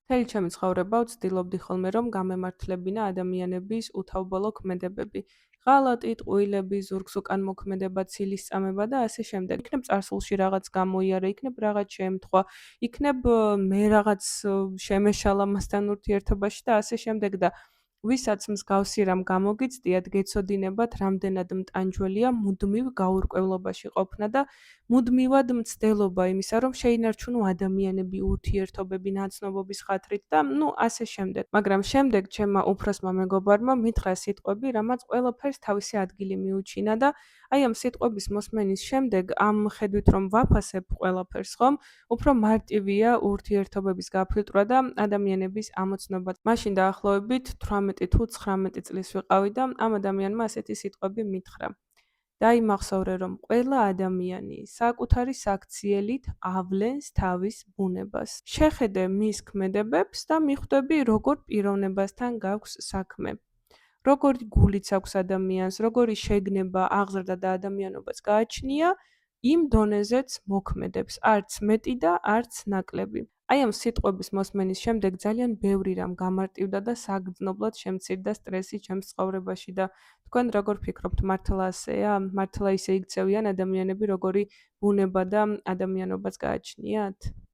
მთელი ჩემი ცხოვრება ვცდილობდი ხოლმე, რომ გამემართლებინა ადამიანების უთავბოლო ქმედებები. ღალატი, ტყუილები, ზურგს უკან მოქმედება, ცილის წამება და ასე შემდეგ. იქნებ წარსულში რაღაც გამოიარე, იქნებ რაღაც შეემთხვა, იქნებ მე რაღაც შემეშალა მასთან ურთიერთობაში და ასე შემდეგ და ვისაც მსგავსი რამ გამოგიცდიათ, გეცოდინებათ, რამდენად მტანჯველია მუდმივ გაურკვევლობაში ყოფნა და მუდმივად მცდელობა იმისა, რომ შეინარჩუნო ადამიანები, ურთიერთობები, ნაცნობობის ხათრით და ასე შემდეგ. მაგრამ შემდეგ ჩემმა უფროსმა მეგობარმა მითხრა სიტყვები, რამაც ყველაფერს თავისი ადგილი მიუჩინა და აი ამ სიტყვების მოსმენის შემდეგ, ამ ხედვით რომ ვაფასებ ყველაფერს ხომ, უფრო მარტივია ურთიერთობების გაფილტვრა და ადამიანების ამოცნობა. მაშინ დაახლოებით 18 თუ 19 წლის ვიყავი და ამ ადამიანმა ასეთი სიტყვები მითხრა. დაიმახსოვრე, რომ ყველა ადამიანი საკუთარი საქციელით ავლენს თავის ბუნებას. შეხედე მის ქმედებებს და მიხვდები, როგორ პიროვნებასთან გაქვს საქმე. როგორი გულიც აქვს ადამიანს, როგორი შეგნება, აღზრდა და ადამიანობას გააჩნია, იმ დონეზეც მოქმედებს, არც მეტი და არც ნაკლები. აი ამ სიტყვების მოსმენის შემდეგ ძალიან ბევრი რამ გამარტივდა და საგრძნობლად შემცირდა სტრესი ჩემს ცხოვრებაში და თქვენ როგორ ფიქრობთ, მართლა ასეა? მართლა ისე იქცევიან ადამიანები, როგორი ბუნება და ადამიანობაც გააჩნიათ?